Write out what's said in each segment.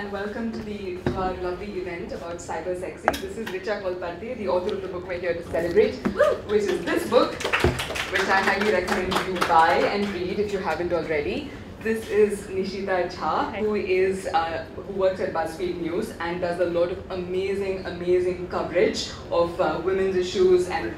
and welcome to our lovely event about cyber sexy. This is Richa Kaul Padte, the author of the book we're here to celebrate, which is this book, which I highly recommend you buy and read if you haven't already. This is Nishita Jha, who works at BuzzFeed News and does a lot of amazing coverage of women's issues and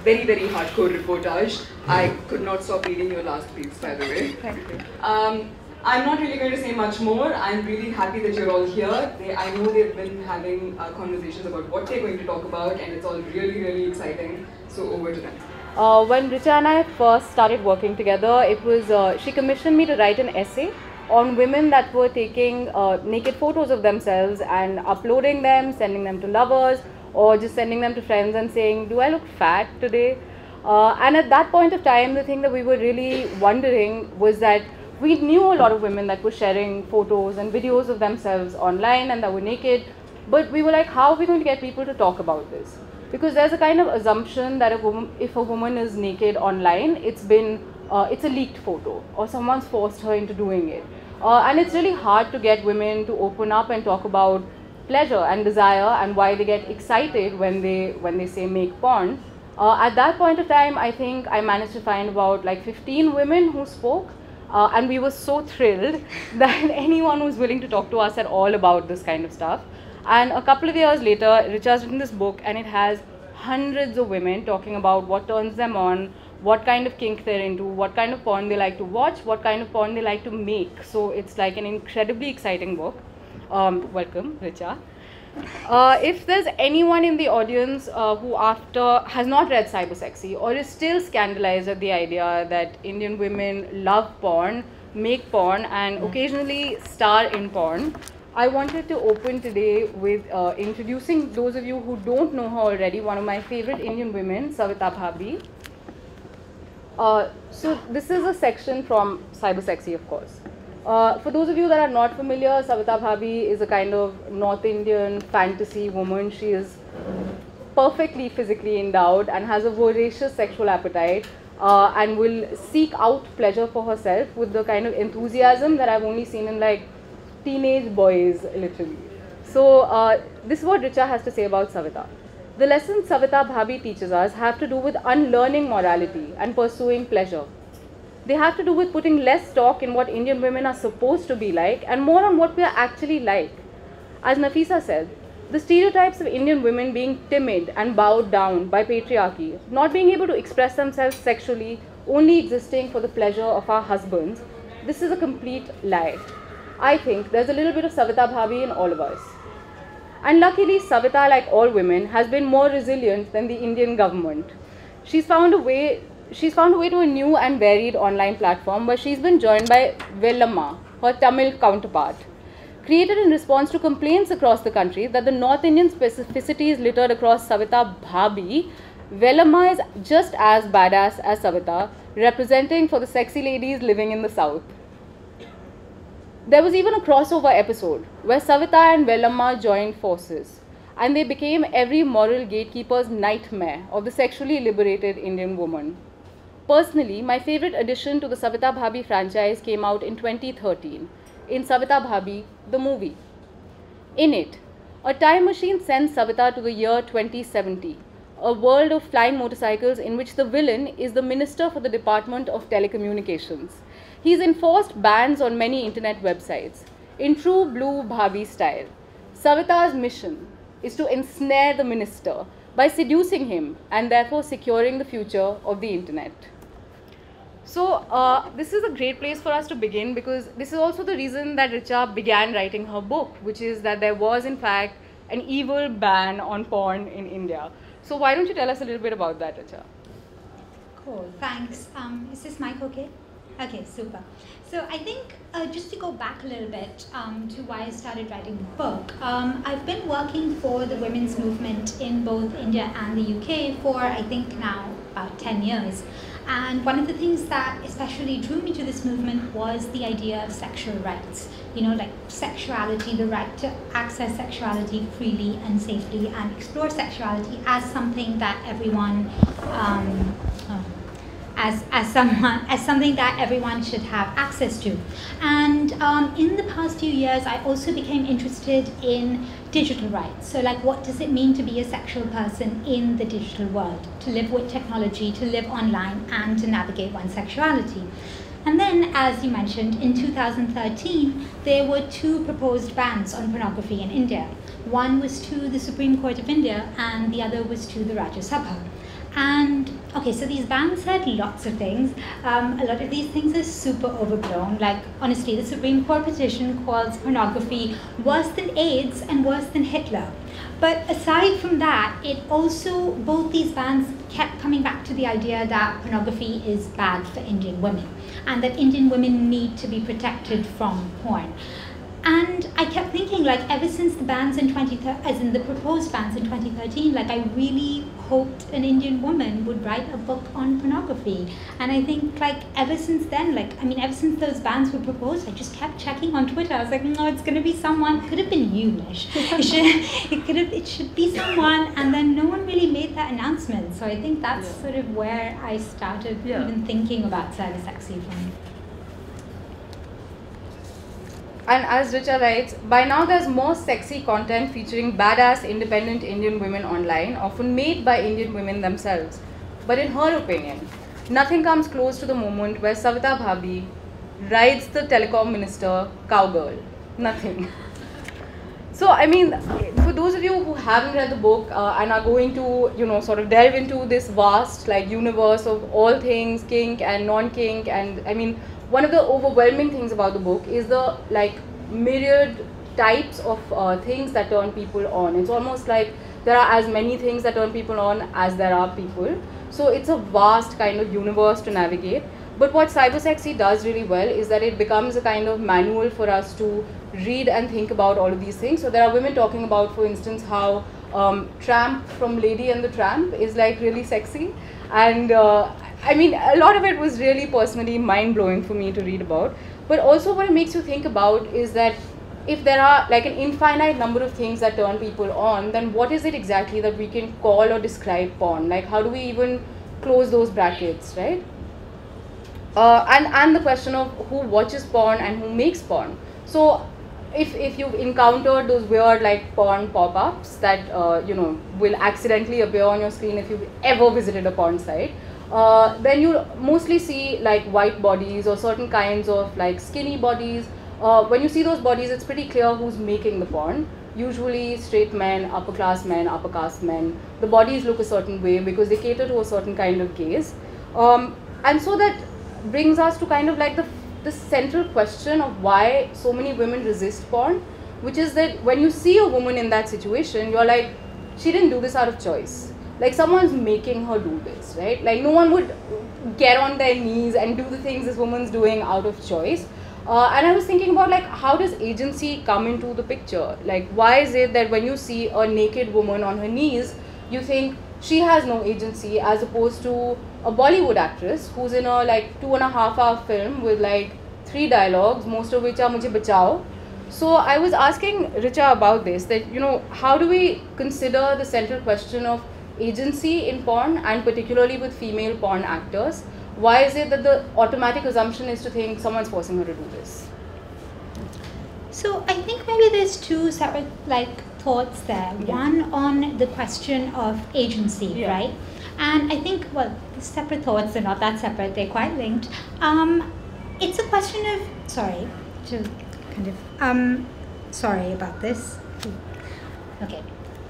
very hardcore reportage. I could not stop reading your last piece, by the way. Thank you. I'm not really going to say much more. I'm really happy that you're all here. I know they've been having conversations about what they're going to talk about, and it's all really exciting. So over to them. When Richa and I first started working together, it was she commissioned me to write an essay on women that were taking naked photos of themselves and uploading them, sending them to lovers, or just sending them to friends and saying, "Do I look fat today?" And at that point of time, the thing that we were really wondering was that we knew a lot of women that were sharing photos and videos of themselves online and that were naked, but we were like, how are we going to get people to talk about this? Because there's a kind of assumption that if a woman is naked online, it's a leaked photo or someone's forced her into doing it. And it's really hard to get women to open up and talk about pleasure and desire and why they get excited when they say make porn. At that point of time, I think I managed to find about like 15 women who spoke. And we were so thrilled that anyone was willing to talk to us at all about this kind of stuff. And a couple of years later, Richa's written this book, and it has hundreds of women talking about what turns them on, what kind of kink they're into, what kind of porn they like to watch, what kind of porn they like to make. So it's like an incredibly exciting book. Welcome, Richa. If there's anyone in the audience who has not read Cyber Sexy or is still scandalized at the idea that Indian women love porn, make porn, and occasionally star in porn, I wanted to open today with introducing those of you who don't know her already, one of my favorite Indian women, Savita Bhabhi. So this is a section from Cyber Sexy, of course. For those of you that are not familiar, Savita Bhabhi is a kind of North Indian fantasy woman. She is perfectly physically endowed and has a voracious sexual appetite and will seek out pleasure for herself with the kind of enthusiasm that I've only seen in like teenage boys, literally. So this is what Richa has to say about Savita. The lessons Savita Bhabhi teaches us have to do with unlearning morality and pursuing pleasure. They have to do with putting less stock in what Indian women are supposed to be like and more on what we are actually like. As Nafisa said, the stereotypes of Indian women being timid and bowed down by patriarchy, not being able to express themselves sexually, only existing for the pleasure of our husbands, this is a complete lie. I think there's a little bit of Savita Bhabhi in all of us. And luckily, Savita, like all women, has been more resilient than the Indian government. She's found a way to a new and varied online platform where she's been joined by Vellamma, her Tamil counterpart. Created in response to complaints across the country that the North Indian specificities littered across Savita Bhabhi, Vellamma is just as badass as Savita, representing for the sexy ladies living in the South. There was even a crossover episode where Savita and Vellamma joined forces, and they became every moral gatekeeper's nightmare of the sexually liberated Indian woman. Personally, my favorite addition to the Savita Bhabhi franchise came out in 2013 in Savita Bhabhi, the movie. In it, a time machine sends Savita to the year 2070, a world of flying motorcycles in which the villain is the Minister for the Department of Telecommunications. He's enforced bans on many internet websites. In true blue Bhabhi style, Savita's mission is to ensnare the minister by seducing him and therefore securing the future of the internet. So this is a great place for us to begin because this is also the reason that Richa began writing her book, which is that there was in fact an evil ban on porn in India. So why don't you tell us a little bit about that, Richa? Cool, thanks. Is this mic okay? Okay, super. So I think just to go back a little bit to why I started writing the book, I've been working for the women's movement in both India and the UK for I think now about 10 years. And one of the things that especially drew me to this movement was the idea of sexual rights. You know, like sexuality, the right to access sexuality freely and safely and explore sexuality as something that everyone as something that everyone should have access to. And in the past few years, I also became interested in digital rights. So like, what does it mean to be a sexual person in the digital world, to live with technology, to live online, and to navigate one's sexuality? And then, as you mentioned, in 2013, there were 2 proposed bans on pornography in India. One was to the Supreme Court of India, and the other was to the Rajya Sabha. And okay, so these bans said lots of things. A lot of these things are super overblown. Like, honestly, the Supreme Court petition calls pornography worse than AIDS and worse than Hitler. But aside from that, it also, both these bans kept coming back to the idea that pornography is bad for Indian women and that Indian women need to be protected from porn. And I kept thinking, like, ever since the bans in as in the proposed bans in 2013, like, I really hoped an Indian woman would write a book on pornography. And I think, like, ever since then, like, I mean, ever since those bans were proposed, I just kept checking on Twitter. I was like, no, it's going to be someone. Could have been you, Lish. It should be someone. And then no one really made that announcement. So I think that's sort of where I started even thinking about cybersexy from. And as Richa writes, by now there's more sexy content featuring badass independent Indian women online, often made by Indian women themselves. But in her opinion, nothing comes close to the moment where Savita Bhabhi rides the telecom minister cowgirl. Nothing. So, I mean, for those of you who haven't read the book and are going to, you know, sort of delve into this vast, like, universe of all things kink and non-kink, and I mean, one of the overwhelming things about the book is the, like, myriad types of things that turn people on. It's almost like there are as many things that turn people on as there are people. So it's a vast kind of universe to navigate. But what cybersexy does really well is that it becomes a kind of manual for us to read and think about all of these things. So there are women talking about, for instance, how Tramp from Lady and the Tramp is, like, really sexy. And I mean, a lot of it was really personally mind-blowing for me to read about. But also what it makes you think about is that if there are, like, an infinite number of things that turn people on, then what is it exactly that we can call or describe porn? Like, how do we even close those brackets, right? And the question of who watches porn and who makes porn. So if you've encountered those weird, like, porn pop-ups that you know, will accidentally appear on your screen if you've ever visited a porn site, then you mostly see, like, white bodies or certain kinds of, like, skinny bodies. When you see those bodies, it's pretty clear who's making the porn. Usually straight men, upper class men, upper caste men. The bodies look a certain way because they cater to a certain kind of gaze. And so that brings us to kind of, like, the central question of why so many women resist porn, which is that when you see a woman in that situation, you're like, she didn't do this out of choice. Like, someone's making her do this, right? Like, no one would get on their knees and do the things this woman's doing out of choice. And I was thinking about, like, how does agency come into the picture? Like, why is it that when you see a naked woman on her knees, you think she has no agency, as opposed to a Bollywood actress who's in a, like, 2.5-hour film with, like, 3 dialogues, most of which are "Mujhe bachao." So I was asking Richa about this, that, you know, how do we consider the central question of agency in porn, and particularly with female porn actors? Why is it that the automatic assumption is to think someone's forcing her to do this? So I think maybe there's 2 separate, like, thoughts there. Yeah. One on the question of agency, right? And I think, well, the separate thoughts are not that separate, they're quite linked. It's a question of, sorry, to kind of, sorry about this. Okay.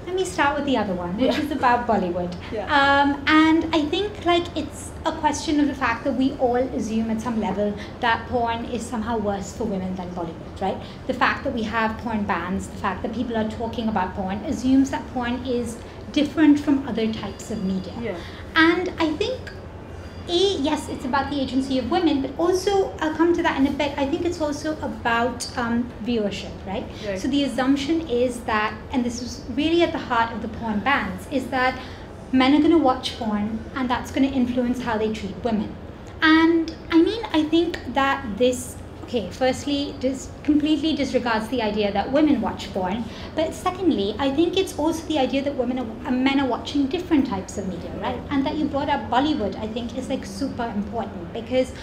Let me start with the other one, which is about Bollywood. And I think, like, it's a question of the fact that we all assume at some level that porn is somehow worse for women than Bollywood, right? The fact that we have porn bans, the fact that people are talking about porn, assumes that porn is different from other types of media. And I think, yes, it's about the agency of women, but also, I'll come to that in a bit, I think it's also about viewership, right? So the assumption is that, and this is really at the heart of the porn bans, is that men are going to watch porn and that's going to influence how they treat women. And I mean, I think that this, okay. Firstly, completely disregards the idea that women watch porn. But secondly, I think it's also the idea that men are watching different types of media, right? And that you brought up Bollywood, I think, is like super important, because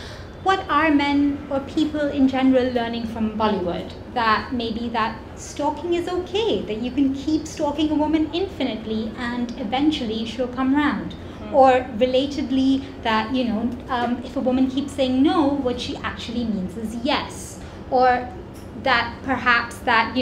what are men or people in general learning from Bollywood? That maybe that stalking is okay, that you can keep stalking a woman infinitely and eventually she'll come round. Or relatedly, that, if a woman keeps saying no, what she actually means is yes. Or that perhaps that,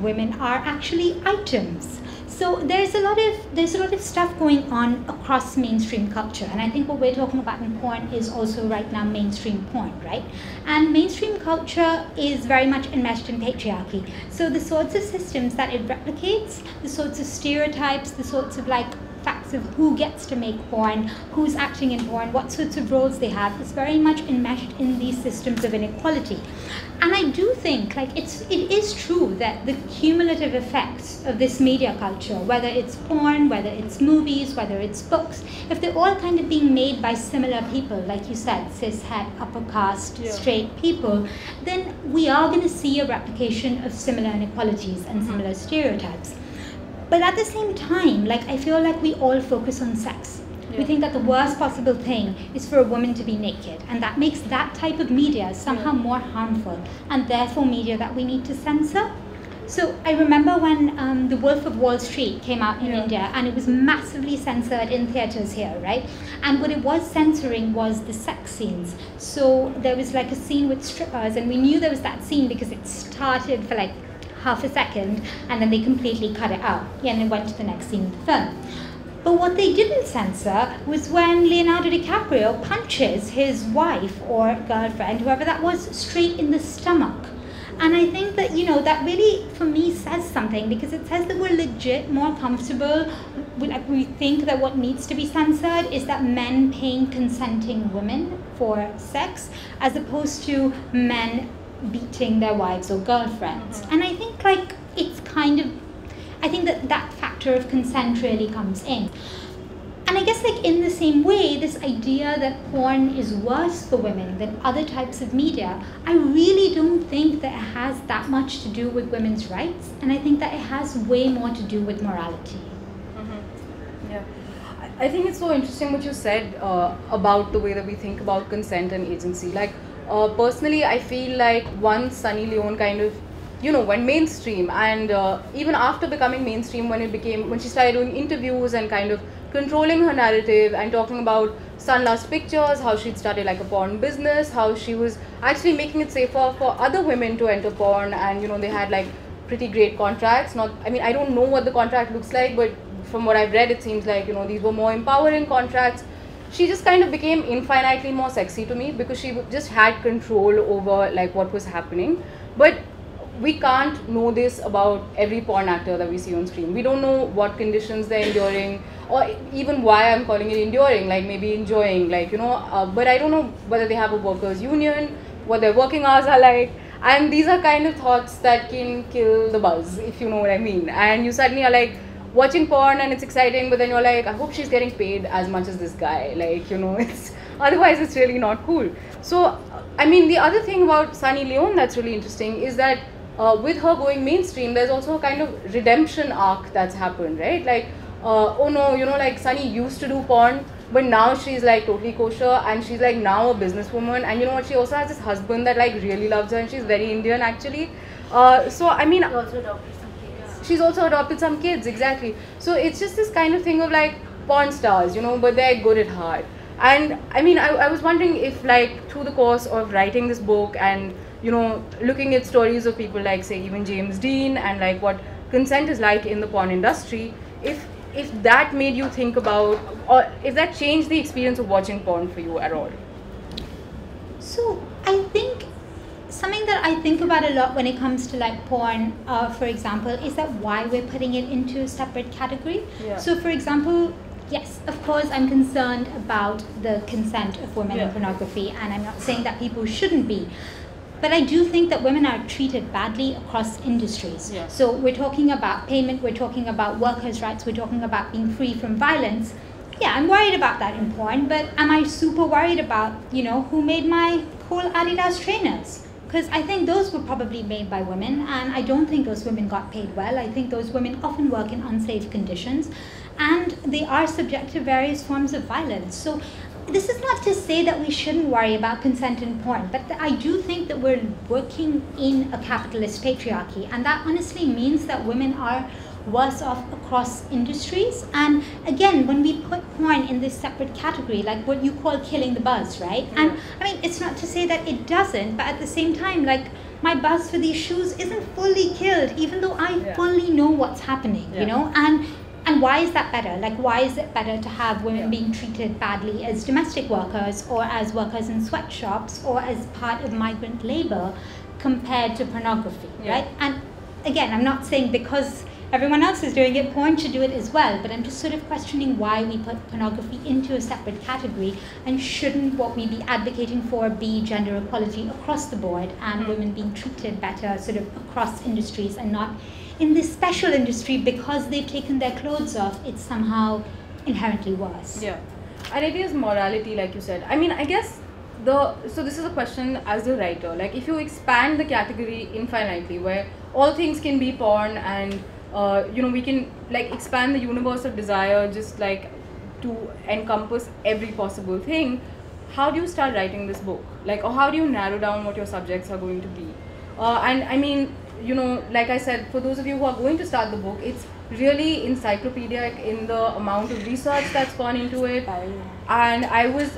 women are actually items. So there's a lot of stuff going on across mainstream culture, and I think what we're talking about in porn is also right now mainstream porn, right? And mainstream culture is very much enmeshed in patriarchy. So the sorts of systems that it replicates, the sorts of stereotypes, the sorts of facts of who gets to make porn, who's acting in porn, what sorts of roles they have, is very much enmeshed in these systems of inequality. And I do think it is true that the cumulative effects of this media culture, whether it's porn, whether it's movies, whether it's books, if they're all kind of being made by similar people, like you said, cis-het, upper caste, straight people, then we are going to see a replication of similar inequalities and similar stereotypes. But at the same time, I feel like we all focus on sex. We think that the worst possible thing is for a woman to be naked, and that makes that type of media somehow more harmful, and therefore media that we need to censor. So I remember when The Wolf of Wall Street came out in India, and it was massively censored in theatres here, right? And what it was censoring was the sex scenes. So there was a scene with strippers, and we knew there was that scene because it started for half a second, and then they completely cut it out, and it went to the next scene of the film. But what they didn't censor was when Leonardo DiCaprio punches his wife or girlfriend, whoever that was, straight in the stomach. And I think that, that really, for me, says something, because it says that we're legit more comfortable. We think that what needs to be censored is that men paying consenting women for sex, as opposed to men beating their wives or girlfriends. And I think it's I think that factor of consent really comes in. And I guess in the same way, this idea that porn is worse for women than other types of media, I really don't think that it has that much to do with women's rights, and I think that it has way more to do with morality. Yeah. I think it's so interesting what you said about the way that we think about consent and agency. Personally, I feel like once Sunny Leone kind of, went mainstream, and even after becoming mainstream, when she started doing interviews and kind of controlling her narrative and talking about Sunlust Pictures, how she'd started a porn business, how she was actually making it safer for other women to enter porn, and they had pretty great contracts. I don't know what the contract looks like, but from what I've read, it seems like these were more empowering contracts. She just kind of became infinitely more sexy to me because she just had control over what was happening. But we can't know this about every porn actor that we see on screen. We don't know what conditions they're enduring, or even why I'm calling it enduring, maybe enjoying, but I don't know whether they have a workers' union, what their working hours are like. And these are kind of thoughts that can kill the buzz, if you know what I mean. And you suddenly are watching porn and it's exciting, but then you're I hope she's getting paid as much as this guy. Otherwise it's really not cool. So, the other thing about Sunny Leone that's really interesting is that with her going mainstream, there's also a kind of redemption arc that's happened, right? Oh no, Sunny used to do porn, but now she's totally kosher, and she's now a businesswoman, and you know what, she also has this husband that really loves her, and she's very Indian actually. She's also adopted some kids, exactly. So it's just this kind of thing of porn stars, but they're good at heart. And I was wondering if through the course of writing this book and looking at stories of people say even James Dean and what consent is in the porn industry, if that made you think about, or if that changed the experience of watching porn for you at all. So I think something that I think about a lot when it comes to porn, for example, is that why we're putting it into a separate category. Yeah. So for example, yes, of course I'm concerned about the consent of women in pornography, and I'm not saying that people shouldn't be. But I do think that women are treated badly across industries. Yeah. So we're talking about payment, we're talking about workers' rights, we're talking about being free from violence. Yeah, I'm worried about that in porn, but am I super worried about, who made my cool Adidas trainers? because I think those were probably made by women, and I don't think those women got paid well. I think those women often work in unsafe conditions, and they are subject to various forms of violence. So this is not to say that we shouldn't worry about consent in porn, but I do think that we're working in a capitalist patriarchy, and that honestly means that women are worse off across industries. And again, when we put porn in this separate category, like what you call killing the buzz, right? Yeah. And I mean, it's not to say that it doesn't, but at the same time, like, my buzz for these shoes isn't fully killed, even though I fully know what's happening, you know? And why is that better? Like, why is it better to have women being treated badly as domestic workers, or as workers in sweatshops, or as part of migrant labor, compared to pornography, right? And again, I'm not saying because everyone else is doing it, porn should do it as well, but I'm just sort of questioning why we put pornography into a separate category, and shouldn't what we be advocating for be gender equality across the board, and women being treated better sort of across industries, and not in this special industry because they've taken their clothes off, it's somehow inherently worse. Yeah, and it is morality, like you said. I mean, I guess so this is a question as a writer, like if you expand the category infinitely, where all things can be porn, and you know, we can like expand the universe of desire just like to encompass every possible thing, how do you start writing this book? Like, or how do you narrow down what your subjects are going to be? And I mean, you know, like I said, for those of you who are going to start the book, it's really encyclopedic in the amount of research that's gone into it. And I was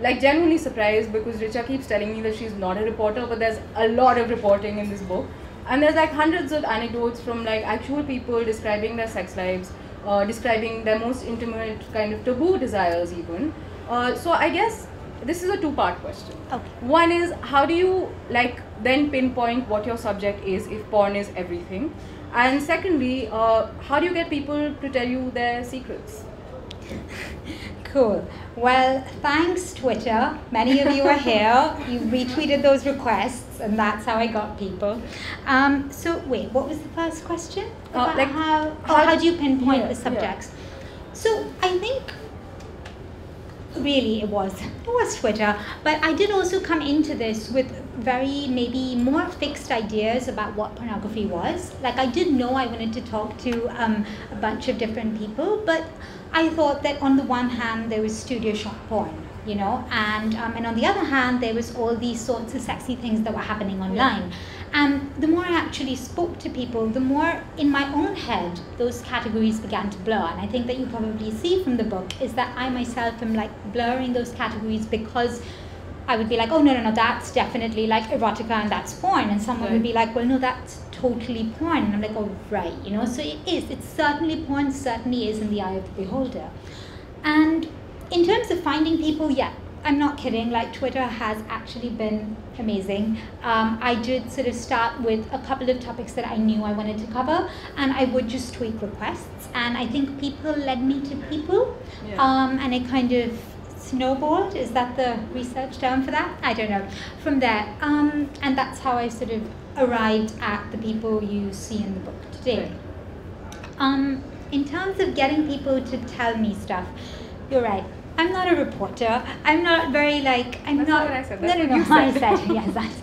like genuinely surprised, because Richa keeps telling me that she's not a reporter, but there's a lot of reporting in this book. And there's like hundreds of anecdotes from like actual people describing their sex lives, describing their most intimate kind of taboo desires even. So I guess this is a two-part question. Okay. One is, how do you like then pinpoint what your subject is if porn is everything? And secondly, how do you get people to tell you their secrets? Cool. Well, thanks, Twitter. Many of you are here. You retweeted those requests, and that's how I got people. So wait, what was the first question? About Like how do you pinpoint the subjects? So I think really it was Twitter, but I did also come into this with very maybe more fixed ideas about what pornography was. Like, I did know I wanted to talk to a bunch of different people, but I thought that on the one hand there was studio shot porn, you know, and on the other hand there was all these sorts of sexy things that were happening online. And the more I actually spoke to people, the more in my own head those categories began to blur. And I think that you probably see from the book is that I myself am like blurring those categories, because I would be like, oh no, that's definitely like erotica and that's porn. And someone would be like, well no, that's totally porn. And I'm like, oh right, you know, so it is. It's certainly porn, certainly is in the eye of the beholder. And in terms of finding people, yeah, I'm not kidding, like Twitter has actually been amazing. I did sort of start with a couple of topics that I knew I wanted to cover, and I would just tweet requests, and I think people led me to people, and it kind of snowballed. Is that the research term for that? I don't know. From there, and that's how I sort of arrived at the people you see in the book today. In terms of getting people to tell me stuff, you're right. I'm not a reporter. I'm not very like, That's not what I said. That's no, I said, yes,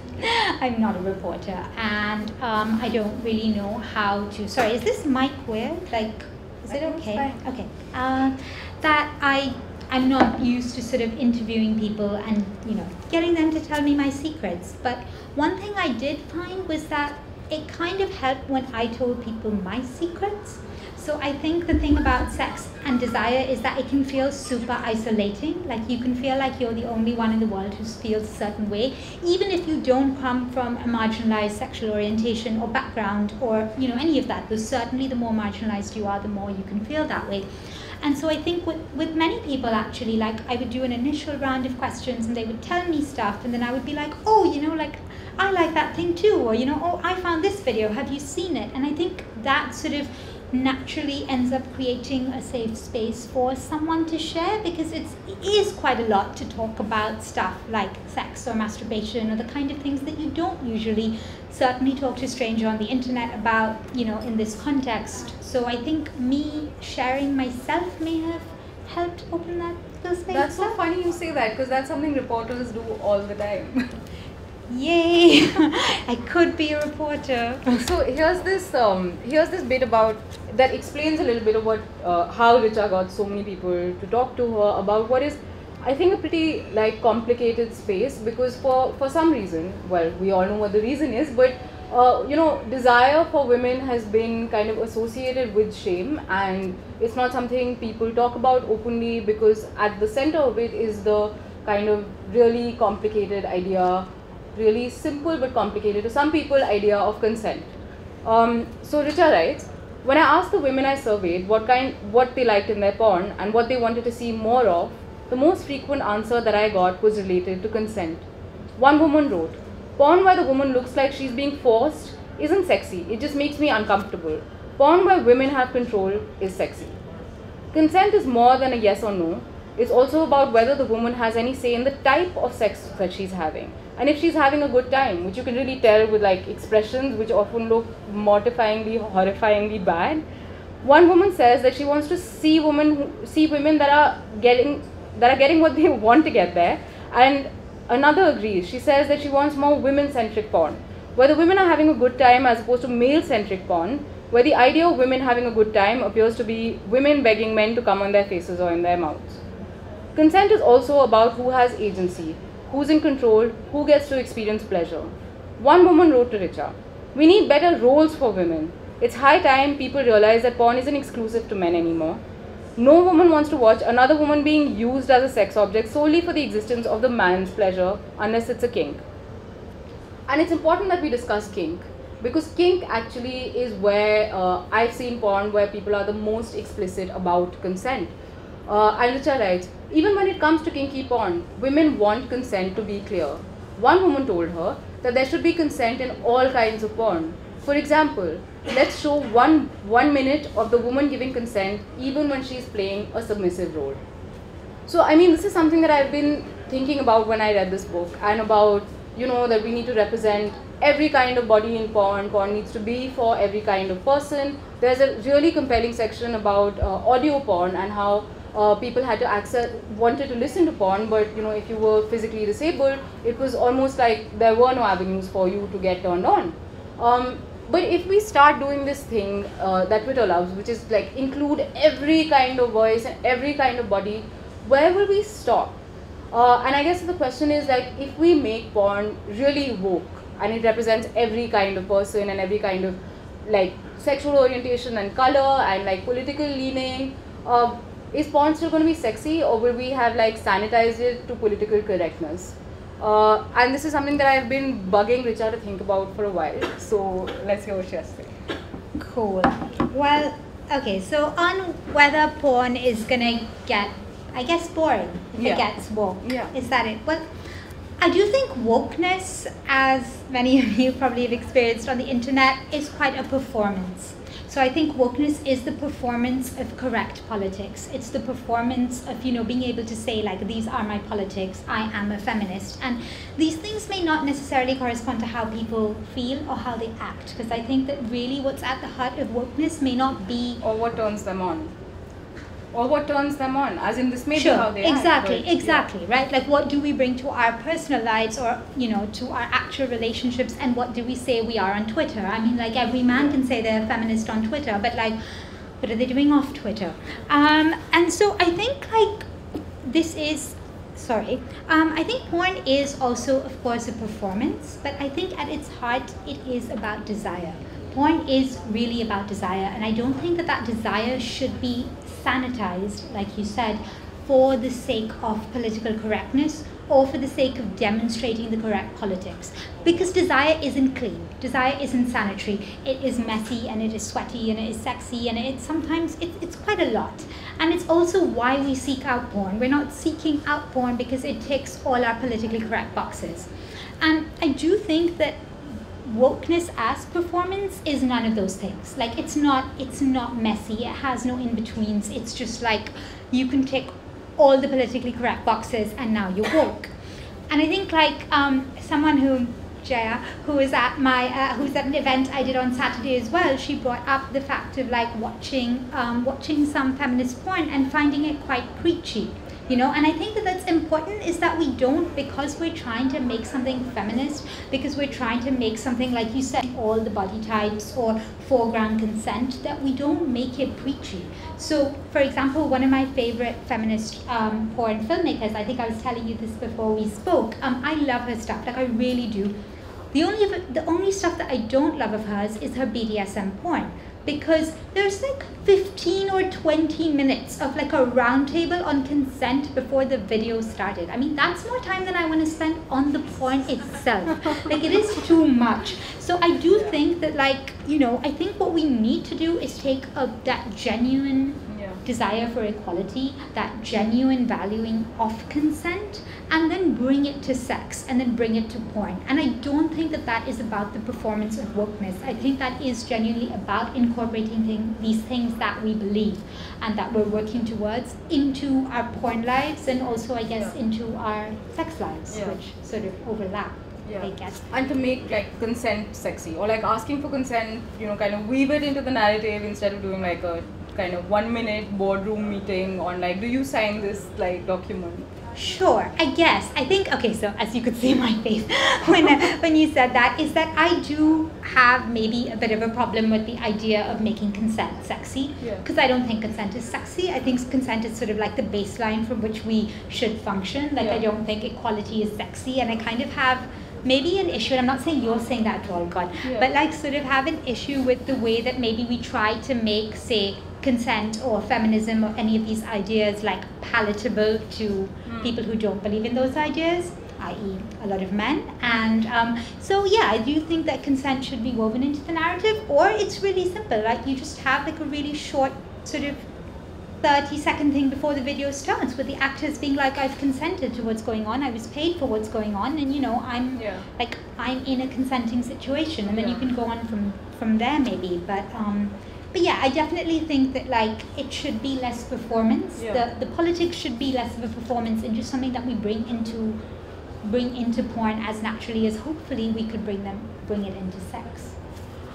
I'm not a reporter. And I don't really know how to, sorry, is this mic weird? Like, is it okay? Okay. That I'm not used to sort of interviewing people and, you know, getting them to tell me my secrets. But one thing I did find was that it kind of helped when I told people my secrets. So I think the thing about sex and desire is that it can feel super isolating. Like, you can feel like you're the only one in the world who feels a certain way, even if you don't come from a marginalized sexual orientation or background or, you know, any of that. But certainly the more marginalized you are, the more you can feel that way. And so I think with many people actually, like, I would do an initial round of questions and they would tell me stuff, and then I would be like, oh, you know, like, I like that thing too, or, you know, oh, I found this video, have you seen it? And I think that sort of naturally ends up creating a safe space for someone to share, because it is quite a lot to talk about stuff like sex or masturbation or the kind of things that you don't usually certainly talk to a stranger on the internet about, you know, in this context. So I think me sharing myself may have helped open that space. That's so funny you say that, because that's something reporters do all the time. Yay! I could be a reporter. So here's this bit about that explains a little bit of what how Richa got so many people to talk to her about what is, I think, a pretty like complicated space, because for some reason, well, we all know what the reason is, but you know, desire for women has been kind of associated with shame, and it's not something people talk about openly, because at the center of it is the kind of really complicated idea, really simple but complicated to some people, idea of consent. So Richa writes, when I asked the women I surveyed what they liked in their porn and what they wanted to see more of, the most frequent answer that I got was related to consent. One woman wrote, porn where the woman looks like she's being forced isn't sexy, it just makes me uncomfortable. Porn where women have control is sexy. Consent is more than a yes or no. It's also about whether the woman has any say in the type of sex that she's having. And if she's having a good time, which you can really tell with like expressions which often look mortifyingly, horrifyingly bad. One woman says that she wants to see women that are getting what they want to get there, and another agrees. She says that she wants more women-centric porn, where the women are having a good time as opposed to male-centric porn, where the idea of women having a good time appears to be women begging men to come on their faces or in their mouths. Consent is also about who has agency, who's in control, who gets to experience pleasure. One woman wrote to Richa, we need better roles for women. It's high time people realize that porn isn't exclusive to men anymore. No woman wants to watch another woman being used as a sex object solely for the existence of the man's pleasure, unless it's a kink. And it's important that we discuss kink, because kink actually is where I've seen porn where people are the most explicit about consent. And Richa writes, even when it comes to kinky porn, women want consent to be clear. One woman told her that there should be consent in all kinds of porn. For example, let's show one minute of the woman giving consent even when she's playing a submissive role. So I mean, this is something that I've been thinking about when I read this book, and about, you know, that we need to represent every kind of body in porn. Porn needs to be for every kind of person. There's a really compelling section about audio porn and how people had to wanted to listen to porn, but you know, if you were physically disabled, it was almost like there were no avenues for you to get turned on. But if we start doing this thing that Twitter loves, which is like include every kind of voice and every kind of body, where will we stop? And I guess the question is, like, if we make porn really woke and it represents every kind of person and every kind of like sexual orientation and color and like political leaning, is porn still going to be sexy, or will we have like sanitized it to political correctness? And this is something that I've been bugging Richa to think about for a while. So let's hear what she has to say. Cool. Well, okay, so on whether porn is gonna get, I guess, boring if it gets woke. Yeah. Is that it? Well, I do think wokeness, as many of you probably have experienced on the internet, is quite a performance. So I think wokeness is the performance of correct politics. It's the performance of, you know, being able to say, like, these are my politics, I am a feminist. And these things may not necessarily correspond to how people feel or how they act, because I think that really what's at the heart of wokeness may not be... Or what turns them on. Or what turns them on, as in this may be how they exactly, act. Exactly, right? Like, what do we bring to our personal lives, or, you know, to our actual relationships, and what do we say we are on Twitter? I mean, like, every man can say they're a feminist on Twitter, but, like, what are they doing off Twitter? And so I think, like, this is... I think porn is also, of course, a performance, but I think at its heart, it is about desire. Porn is really about desire, and I don't think that that desire should be sanitized, like you said, for the sake of political correctness or for the sake of demonstrating the correct politics. Because desire isn't clean, desire isn't sanitary, it is messy and it is sweaty and it is sexy, and it's sometimes it's quite a lot. And it's also why we seek out porn. We're not seeking out porn because it ticks all our politically correct boxes. And I do think that wokeness as performance is none of those things. Like, it's not messy, it has no in-betweens. It's just like you can tick all the politically correct boxes and now you're woke. And I think, like, someone who, Jaya, who was at my who's at an event I did on Saturday as well, she brought up the fact of, like, watching some feminist porn and finding it quite preachy. you know. And I think that that's important, is that we don't, because we're trying to make something feminist, because we're trying to make something, like you said, all the body types or foreground consent, that we don't make it preachy. So, for example, one of my favorite feminist porn filmmakers, I think I was telling you this before we spoke, I love her stuff, like I really do. The only stuff that I don't love of hers is her BDSM porn, because there's like 15 or 20 minutes of like a round table on consent before the video started. I mean, that's more time than I want to spend on the porn itself. Like, it is too much. So I do think that, like, you know, I think what we need to do is take that genuine desire for equality, that genuine valuing of consent, and then bring it to sex, and then bring it to porn. And I don't think that that is about the performance of wokeness. I think that is genuinely about incorporating these things that we believe and that we're working towards into our porn lives, and also, I guess, into our sex lives, which sort of overlap. I guess. And to make like consent sexy, or like asking for consent, you know, kind of weave it into the narrative instead of doing like a kind of 1 minute boardroom meeting on like, do you sign this like document? Sure, I guess. I think, okay, so as you could see in my face when you said that, is that I do have maybe a bit of a problem with the idea of making consent sexy, because I don't think consent is sexy. I think consent is sort of like the baseline from which we should function. Like, I don't think equality is sexy, and I kind of have maybe an issue, and I'm not saying you're saying that at all, God, but like sort of have an issue with the way that maybe we try to make, say, consent or feminism or any of these ideas like palatable to people who don't believe in those ideas, i.e. a lot of men. And so yeah, I do think that consent should be woven into the narrative, or it's really simple, like you just have like a really short sort of 30-second thing before the video starts, with the actors being like, I've consented to what's going on, I was paid for what's going on, and you know, I'm like, I'm in a consenting situation, and then you can go on from there maybe. But yeah, I definitely think that like it should be less performance. The politics should be less of a performance, and just something that we bring into porn as naturally as hopefully we could bring it into sex.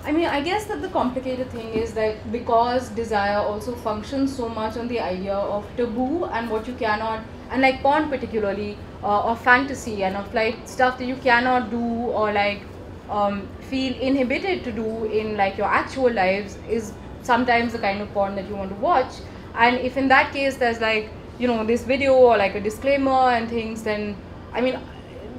I mean, I guess that the complicated thing is that because desire also functions so much on the idea of taboo and what you cannot, and like porn particularly, of fantasy and of like stuff that you cannot do or like feel inhibited to do in like your actual lives, is sometimes the kind of porn that you want to watch. And if in that case there's like, you know, this video or like a disclaimer and things, then I mean,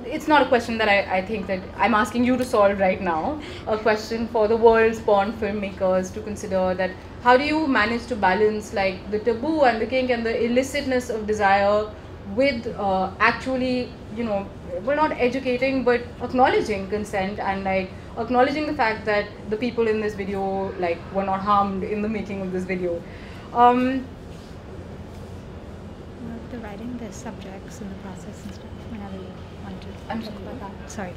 it's not a question that I think that I'm asking you to solve right now. A question for the world's porn filmmakers to consider, that how do you manage to balance like the taboo and the kink and the illicitness of desire with actually, you know, well, not educating but acknowledging consent, and like acknowledging the fact that the people in this video like were not harmed in the making of this video. The writing, the subjects and the process and stuff, whenever you want to talk about that. Sorry.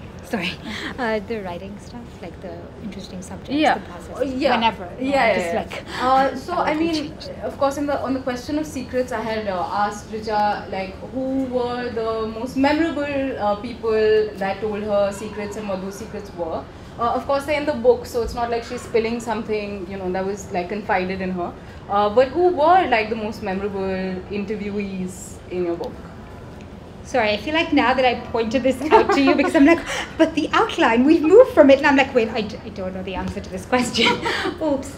The writing stuff, like the interesting subjects, the process, whenever. So I mean, of course, on the question of secrets, I had asked Richa like who were the most memorable people that told her secrets and what those secrets were. Of course, they're in the book, so it's not like she's spilling something, you know, that was like confided in her. But who were like the most memorable interviewees in your book? Sorry, I feel like now that I pointed this out to you, because I'm like, but the outline, we've moved from it, and I'm like, wait, I don't know the answer to this question. Oops.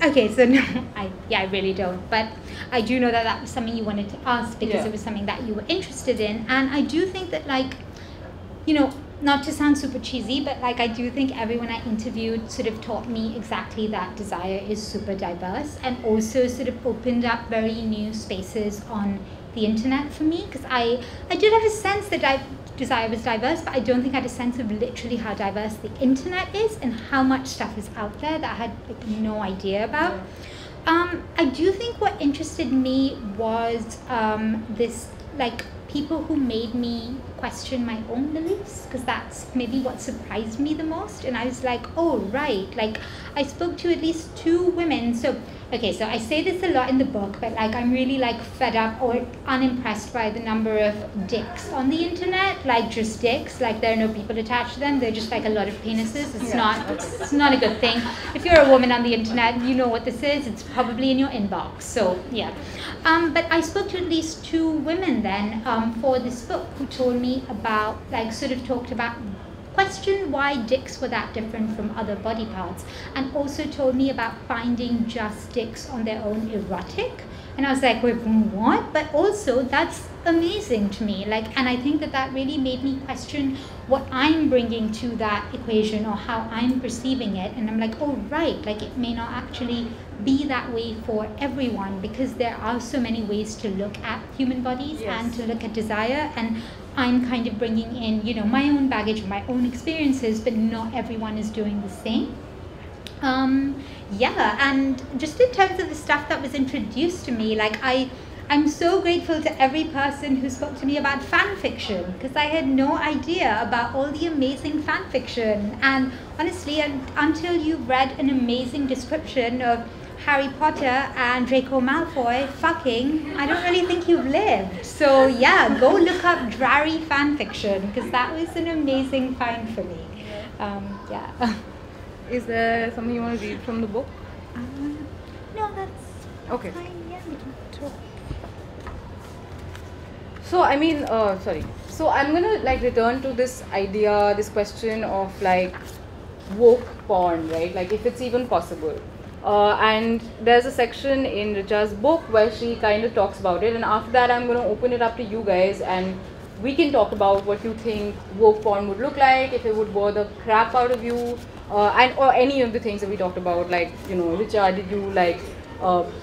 Okay, so no, I really don't. But I do know that that was something you wanted to ask, because it was something that you were interested in. And I do think that, like, you know, not to sound super cheesy, but like I do think everyone I interviewed sort of taught me exactly that desire is super diverse, and also sort of opened up very new spaces on the internet for me, because I did have a sense that desire was diverse, but I don't think I had a sense of literally how diverse the internet is and how much stuff is out there that I had like no idea about. I do think what interested me was this like people who made me question my own beliefs, because that's maybe what surprised me the most. And I was like, oh right, like I spoke to at least 2 women. So Okay, so I say this a lot in the book, but like I'm really like fed up or unimpressed by the number of dicks on the internet, like just dicks, like there are no people attached to them, they're just like a lot of penises. It's not a good thing. If you're a woman on the internet, you know what this is, it's probably in your inbox, so yeah. But I spoke to at least 2 women then for this book who told me about, like sort of talked about, questioned why dicks were that different from other body parts, and also told me about finding just dicks on their own erotic. And I was like, wait, what? But also that's amazing to me. Like, and I think that that really made me question what I'm bringing to that equation or how I'm perceiving it. And I'm like, oh, right, like it may not actually be that way for everyone, because there are so many ways to look at human bodies and to look at desire. And I'm kind of bringing in, you know, my own baggage, my own experiences, but not everyone is doing the same. Yeah, and just in terms of the stuff that was introduced to me, like I'm so grateful to every person who spoke to me about fan fiction, because I had no idea about all the amazing fan fiction. And honestly, until you read an amazing description of Harry Potter and Draco Malfoy fucking, I don't really think you've lived. So yeah, go look up Drarry fan fiction, because that was an amazing find for me. Yeah. Is there something you want to read from the book? No, that's okay. fine. Yeah, we can talk. So I mean, sorry. So I'm gonna like return to this idea, this question of like woke porn, right? Like if it's even possible. And there's a section in Richa's book where she kind of talks about it, and after that I'm going to open it up to you guys and we can talk about what you think woke porn would look like, if it would bore the crap out of you, and or any of the things that we talked about, like, you know, Richa, did you like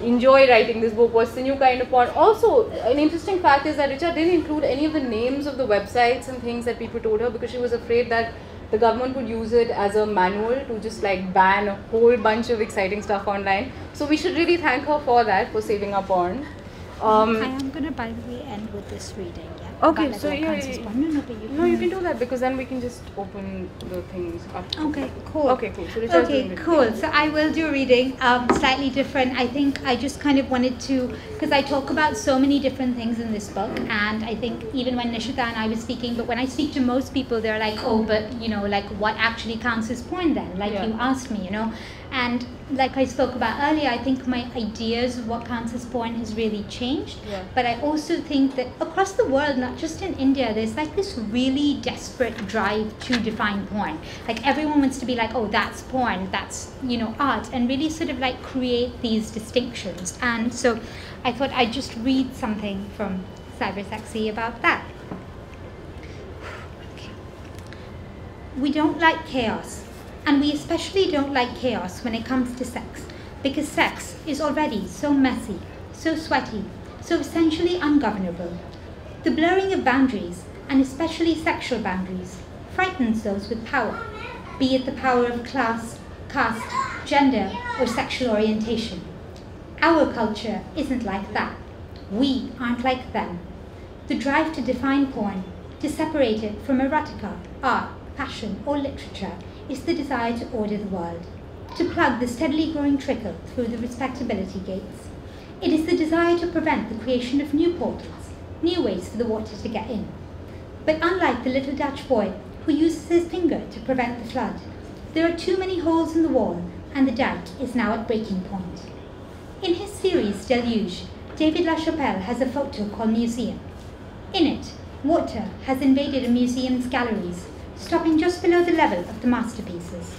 enjoy writing this book, what's the new kind of porn? Also, an interesting fact is that Richa didn't include any of the names of the websites and things that people told her, because she was afraid that the government would use it as a manual to just like ban a whole bunch of exciting stuff online. So we should really thank her for that, for saving our porn. I am going to, by the way, end with this reading. Yeah. Okay, so yeah, No, you can do that, because then we can just open the things up. Okay, cool. Okay, cool. So Richa's doing it. Cool. So I will do reading, slightly different. I think I just kind of wanted to, because I talk about so many different things in this book, and I think even when Nishita and I were speaking, but when I speak to most people, they're like, oh, but you know, like what actually counts as porn then? Like you asked me, you know. And like I spoke about earlier, I think my ideas of what counts as porn has really changed. Yeah. But I also think that across the world, not just in India, there's like this really desperate drive to define porn. Like everyone wants to be like, oh, that's porn, that's, you know, art, and really sort of like create these distinctions. And so I thought I'd just read something from Cybersexy about that. Okay. We don't like chaos. And we especially don't like chaos when it comes to sex, because sex is already so messy, so sweaty, so essentially ungovernable. The blurring of boundaries, and especially sexual boundaries, frightens those with power, be it the power of class, caste, gender, or sexual orientation. Our culture isn't like that. We aren't like them. The drive to define porn, to separate it from erotica, art, fashion, or literature, is the desire to order the world, to plug the steadily growing trickle through the respectability gates. It is the desire to prevent the creation of new portals, new ways for the water to get in. But unlike the little Dutch boy who uses his finger to prevent the flood, there are too many holes in the wall, and the dike is now at breaking point. In his series Deluge, David LaChapelle has a photo called Museum. In it, water has invaded a museum's galleries, stopping just below the level of the masterpieces.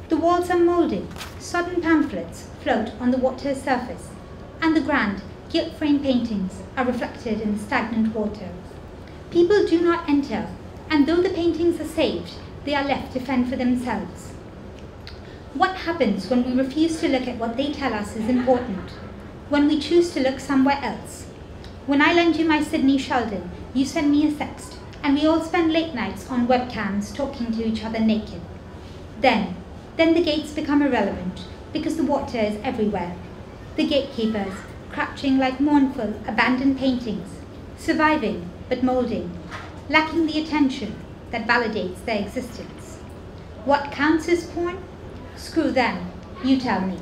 The walls are moulded, sodden pamphlets float on the water's surface, and the grand, gilt-framed paintings are reflected in the stagnant water. People do not enter, and though the paintings are saved, they are left to fend for themselves. What happens when we refuse to look at what they tell us is important? When we choose to look somewhere else? When I lend you my Sydney Sheldon, you send me a sext, and we all spend late nights on webcams talking to each other naked. Then the gates become irrelevant, because the water is everywhere. The gatekeepers, crouching like mournful, abandoned paintings, surviving but moulding, lacking the attention that validates their existence. What counts as porn? Screw them, you tell me.